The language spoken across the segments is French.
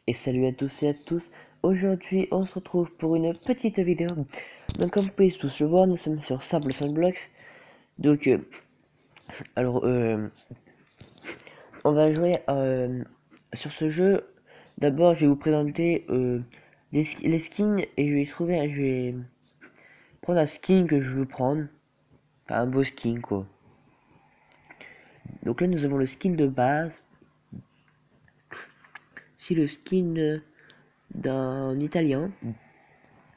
Et salut à tous et à tous. Aujourd'hui, on se retrouve pour une petite vidéo. Donc, comme vous pouvez tous le voir, nous sommes sur Sable Sandbox. Donc, alors, on va jouer sur ce jeu. D'abord, je vais vous présenter les skins et je vais prendre un skin que je veux prendre. Enfin, un beau skin quoi. Donc là, nous avons le skin de base. C'est le skin d'un Italien.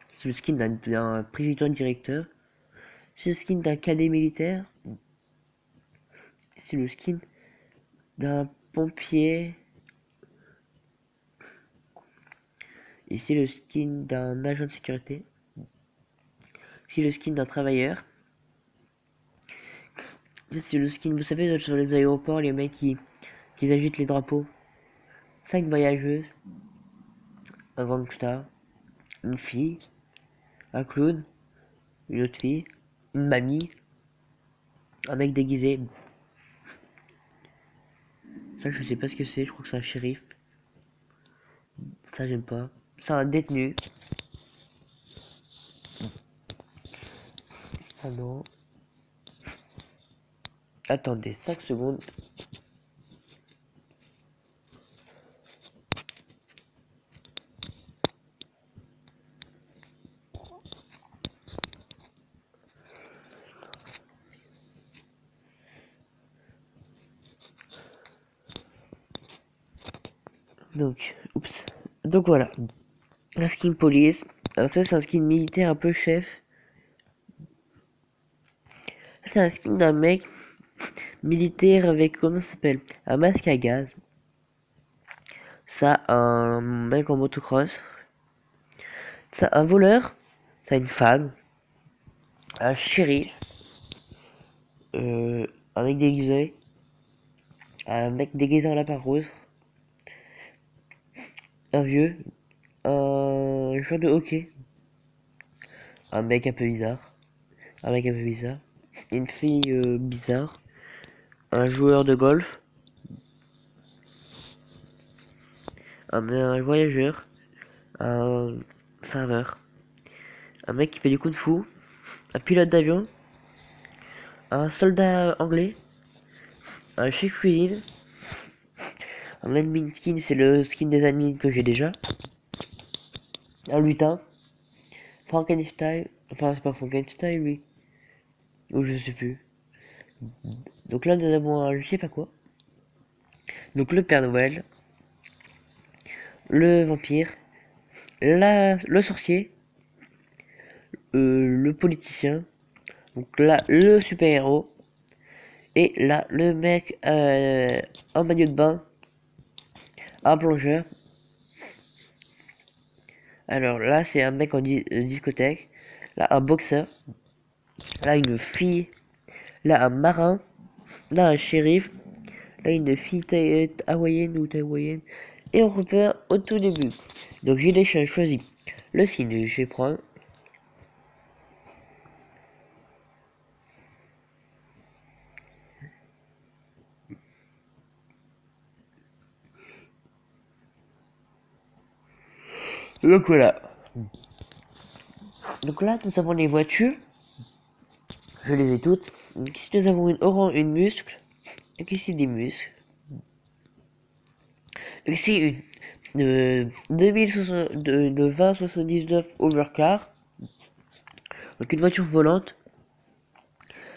C'est le skin d'un président directeur. C'est le skin d'un cadet militaire. C'est le skin d'un pompier. Ici le skin d'un agent de sécurité. Ici le skin d'un travailleur. C'est le skin, vous savez, sur les aéroports, les mecs qui agitent les drapeaux. 5 voyageuses. Un gangsta. Une fille. Un clown. Une autre fille. Une mamie. Un mec déguisé. Ça, je sais pas ce que c'est. Je crois que c'est un shérif. Ça, j'aime pas. C'est un détenu. Ça, non. Attendez 5 secondes. Donc, oups. Donc voilà. Un skin police. Alors ça, c'est un skin militaire un peu chef. C'est un skin d'un mec militaire avec, comment ça s'appelle? Un masque à gaz. Ça, un mec en motocross. Ça, un voleur. Ça, une femme. Un shérif. Un mec déguisé. Un mec déguisé en lapin rose. Un vieux. Un joueur de hockey. Un mec un peu bizarre. Un mec un peu bizarre. Une fille bizarre. Un joueur de golf. Un voyageur. Un serveur. Un mec qui fait du kung fu. Un pilote d'avion. Un soldat anglais. Un chef cuisine. Un admin skin, c'est le skin des admins que j'ai déjà. Un lutin. Frankenstein. Enfin, c'est pas Frankenstein, lui. Ou je sais plus. Donc là, nous avons un je sais pas quoi. Donc le Père Noël. Le vampire. Le sorcier. Le politicien. Donc là, le super-héros. Et là, le mec en maillot de bain. Un plongeur. Alors là, c'est un mec en discothèque. Là, un boxeur. Là, une fille. Là, un marin. Là, un shérif. Là, une fille hawaïenne ou taïwanienne. Et on revient au tout début. Donc, j'ai déjà choisi le signe. Je vais prendre. Donc voilà. Donc là, nous avons les voitures. Je les ai toutes. Donc ici, nous avons une muscle. Donc ici, des muscles. Donc ici, une 2079 Overcar. Donc une voiture volante.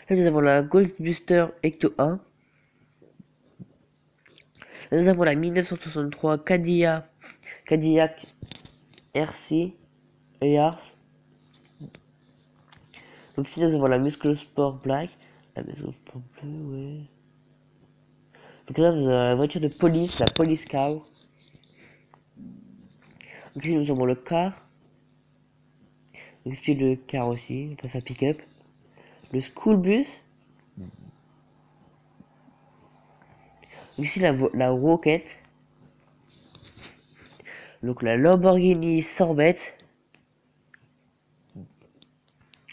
Là, nous avons la Ghostbuster Ecto 1. Là, nous avons la 1963 Cadillac RC Yars. Donc ici, nous avons la Muscle Sport Black. La Muscle Sport Bleu, ouais. Donc là, nous avons la voiture de police, la Police Car. Donc ici, nous avons le car. Donc ici, le car aussi, enfin, ça pick-up. Le school bus. Donc ici, la Rocket. Donc la Lamborghini Sorbet.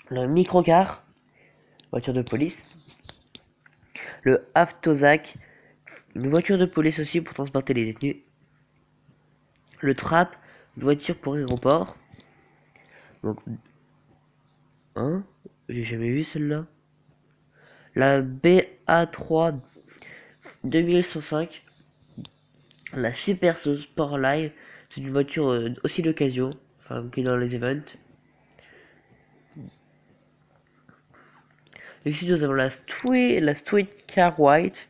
Le microcar. Voiture de police. Le Avtozac. Une voiture de police aussi pour transporter les détenus. le Trap, une voiture pour aéroport. Donc, hein, j'ai jamais vu celle-là. La BA3 2105, la Super Sport Live, c'est une voiture aussi d'occasion, enfin qui est dans les events. Ici nous avons la Street Car White,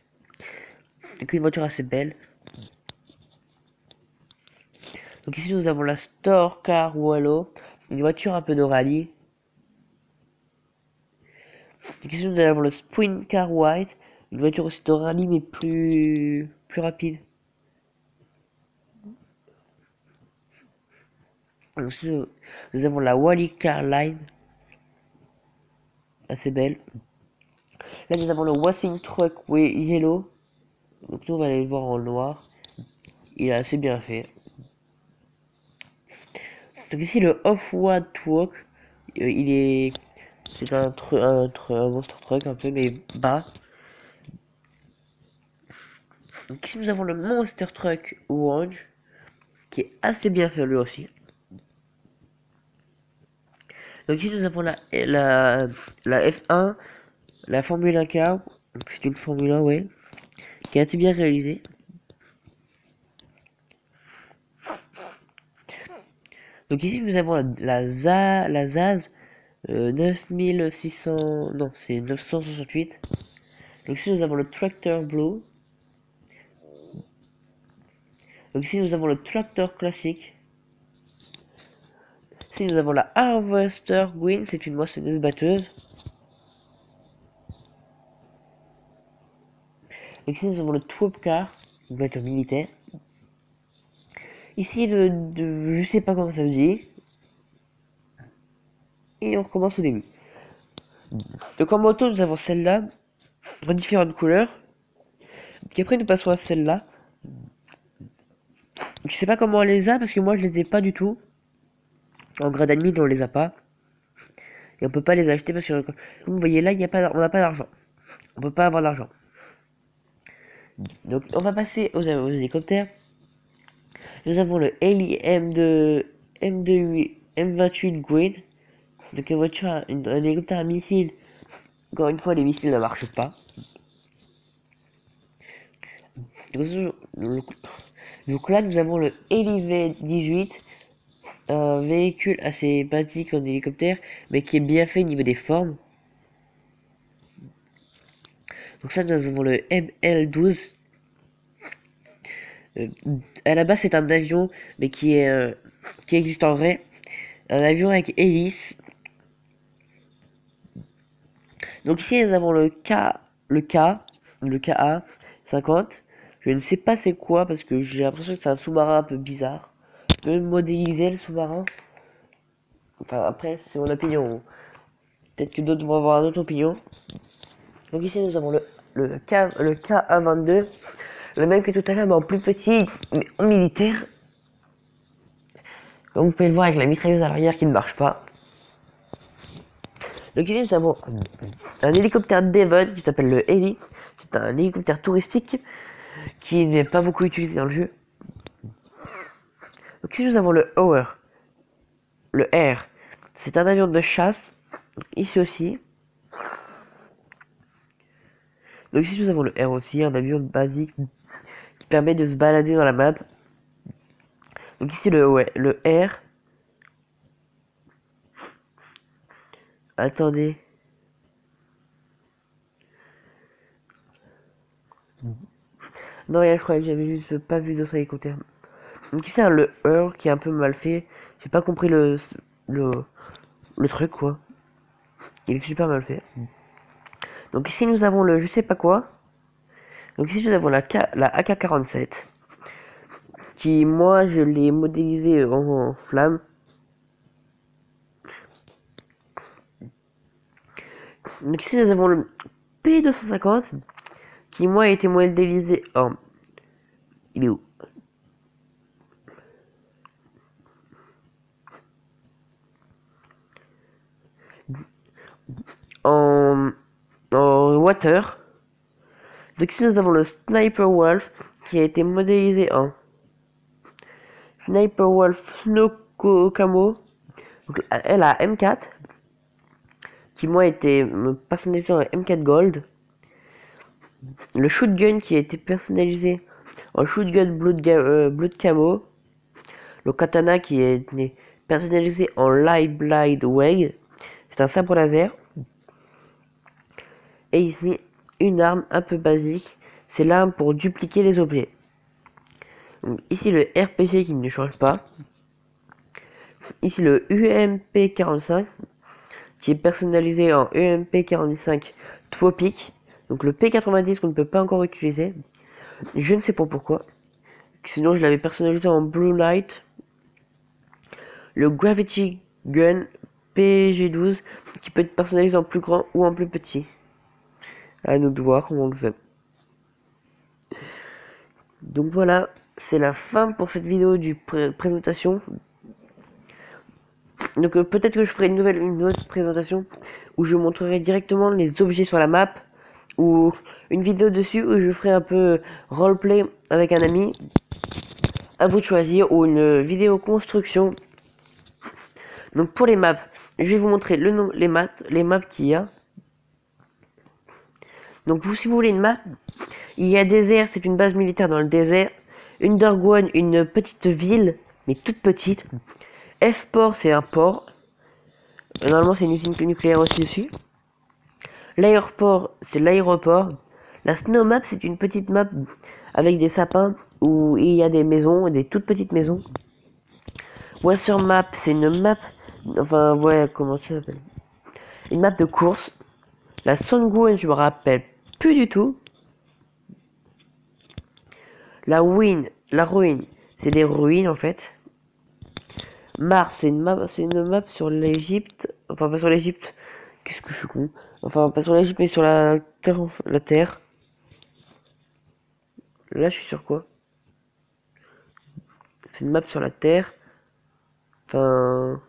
donc une voiture assez belle. Donc ici nous avons la Store Car Wallow, une voiture un peu de rallye. Donc ici nous avons le Sprint Car White, une voiture aussi de rallye mais plus rapide. Donc ici nous avons la Wally Car Line, assez belle. Là nous avons le Wasing Truck Yellow, donc nous on va aller le voir en noir. Il est assez bien fait. Donc ici le Off-Road Truck, c'est un monster truck un peu mais bas. Donc ici nous avons le Monster Truck Orange, qui est assez bien fait lui aussi. Donc ici nous avons la F1, la Formule 1 car, donc c'est une Formule 1 ouais, qui est assez bien réalisée. Donc ici nous avons la ZAZ 9600, non c'est 968. Donc ici nous avons le Tractor Blue. Donc ici nous avons le Tractor classique. Ici nous avons la Harvester Green, c'est une moissonneuse batteuse. Donc ici nous avons le Troop Car, une voiture militaire. Ici je sais pas comment ça se dit. Et on recommence au début. Donc en moto nous avons celle-là, en différentes couleurs. Puis après nous passons à celle-là. Je sais pas comment on les a parce que moi je les ai pas du tout. En grade admin on les a pas. Et on peut pas les acheter parce que comme vous voyez là on n'a pas d'argent. On peut pas avoir d'argent. Donc on va passer aux hélicoptères. Nous avons le Heli M28 Green. Donc une voiture, un hélicoptère à missile. Encore une fois les missiles ne marchent pas. Donc là nous avons le Heli V18. Un véhicule assez basique en hélicoptère, mais qui est bien fait au niveau des formes. Donc ça, nous avons le ML12. À la base, c'est un avion, mais qui existe en vrai. Un avion avec hélice. Donc ici, nous avons le KA 50. Je ne sais pas c'est quoi, parce que j'ai l'impression que c'est un sous-marin un peu bizarre. Je peux modéliser le sous-marin. Enfin, après, c'est mon opinion. Peut-être que d'autres vont avoir une autre opinion. Donc ici, nous avons le KA22. Le même que tout à l'heure, mais en plus petit, mais en militaire. Comme vous pouvez le voir avec la mitrailleuse à l'arrière qui ne marche pas. Donc ici nous avons un hélicoptère Devon qui s'appelle le Heli. C'est un hélicoptère touristique qui n'est pas beaucoup utilisé dans le jeu. Donc ici nous avons le Hover. Le R. C'est un avion de chasse. Donc, ici aussi. Donc ici nous avons le R aussi, un avion basique qui permet de se balader dans la map. Donc ici le R. Attendez. Non, rien, je croyais que j'avais juste pas vu d'autres hélicoptères. Donc ici, le Earl qui est un peu mal fait. J'ai pas compris le truc, quoi. Il est super mal fait. Donc ici, nous avons le je sais pas quoi. Donc ici, nous avons la AK-47. Qui, moi, je l'ai modélisé en flamme. Donc ici, nous avons le P250. Qui, moi, a été modélisé en... Il est où? En water. Donc ici nous avons le Sniper Wolf qui a été modélisé en Sniper Wolf Snow Camo. Donc, elle a M4, qui moi était personnalisé en M4 Gold. Le Shootgun qui a été personnalisé en Shootgun Blood Camo. Le Katana qui est personnalisé en Light Blade Way. C'est un sabre laser. Et ici, une arme un peu basique. C'est l'arme pour dupliquer les objets. Donc, ici, le RPG qui ne change pas. Ici, le UMP45 qui est personnalisé en UMP45 Tropic. Donc, le P90 qu'on ne peut pas encore utiliser. Je ne sais pas pourquoi. Sinon, je l'avais personnalisé en Blue Light. Le Gravity Gun PG12 qui peut être personnalisé en plus grand ou en plus petit. À nous de voir comment on le fait. Donc voilà, c'est la fin pour cette vidéo du présentation. Donc peut-être que je ferai une autre présentation où je montrerai directement les objets sur la map, ou une vidéo dessus où je ferai un peu roleplay avec un ami. À vous de choisir, ou une vidéo construction. Donc pour les maps, je vais vous montrer les maps qu'il y a. Donc si vous voulez une map, il y a désert, c'est une base militaire dans le désert. Underground, une petite ville, mais toute petite. F-Port, c'est un port. Normalement, c'est une usine nucléaire aussi dessus. L'aéroport, c'est l'aéroport. La Snow Map, c'est une petite map avec des sapins où il y a des maisons, des toutes petites maisons. Wasser Map, c'est une map, enfin, voilà comment ça s'appelle. Une map de course. La Sungun, je me rappelle plus du tout. La ruine, c'est des ruines en fait. Mars, c'est une map sur l'Égypte. Enfin, pas sur l'Égypte. Qu'est-ce que je suis con. Enfin, pas sur l'Égypte, mais sur la Terre. Là, je suis sur quoi? C'est une map sur la Terre. Enfin...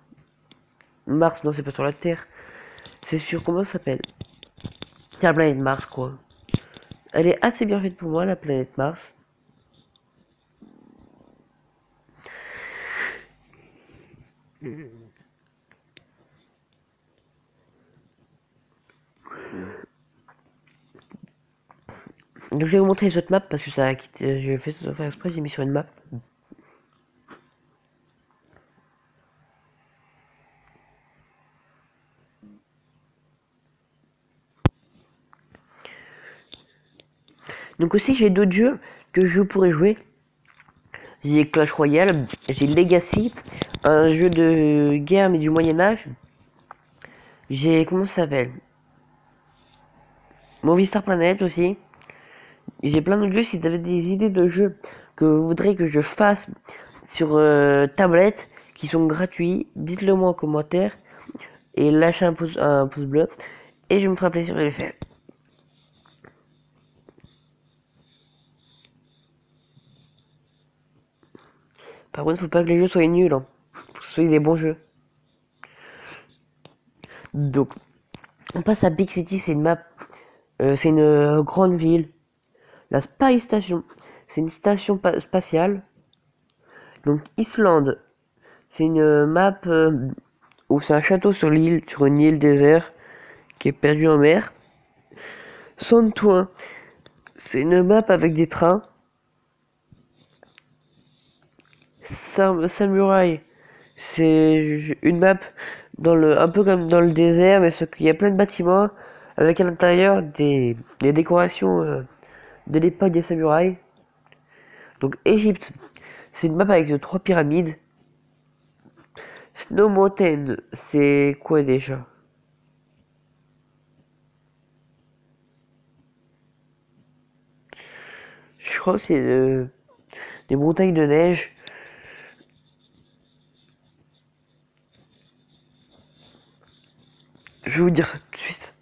Mars, non, c'est pas sur la Terre. C'est sur... Comment ça s'appelle? C'est la planète Mars, quoi. Elle est assez bien faite pour moi, la planète Mars. Donc je vais vous montrer les autres maps parce que ça a quitté. J'ai fait ça faire exprès, j'ai mis sur une map. Donc aussi j'ai d'autres jeux que je pourrais jouer. J'ai Clash Royale, j'ai Legacy, un jeu de guerre mais du Moyen-Âge. J'ai, comment ça s'appelle? Movistar Planet aussi. J'ai plein d'autres jeux. Si vous avez des idées de jeux que vous voudrez que je fasse sur tablette qui sont gratuits, dites-le moi en commentaire et lâchez un pouce bleu et je me ferai plaisir de les faire. Par contre, faut pas que les jeux soient nuls, hein. Faut que ce soit des bons jeux. Donc, on passe à Big City, c'est une map, c'est une grande ville. La Spy Station, c'est une station spatiale. Donc, Islande, c'est une map où c'est un château sur l'île, sur une île désert qui est perdue en mer. Sandtoin, c'est une map avec des trains. Samurai, c'est une map un peu comme dans le désert, mais sauf qu'il y a plein de bâtiments avec à l'intérieur des décorations de l'époque des samouraïs. Donc Égypte, c'est une map avec 3 pyramides. Snow Mountain, c'est quoi déjà? Je crois que c'est des montagnes de neige. Je vais vous dire ça tout de suite.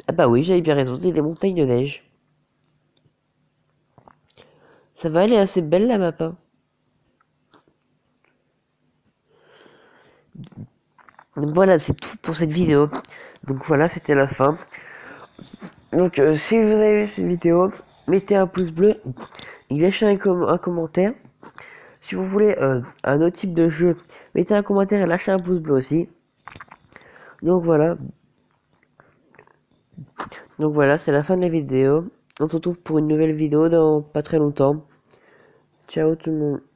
Ah bah oui, j'avais bien raison, c'est des montagnes de neige. Ça va, elle est assez belle la map, hein. Donc voilà, c'est tout pour cette vidéo. Donc voilà, c'était la fin. Donc si vous avez aimé cette vidéo, mettez un pouce bleu. laissez un commentaire. Si vous voulez un autre type de jeu, mettez un commentaire et lâchez un pouce bleu aussi. Donc voilà, c'est la fin de la vidéo. On se retrouve pour une nouvelle vidéo dans pas très longtemps. Ciao tout le monde.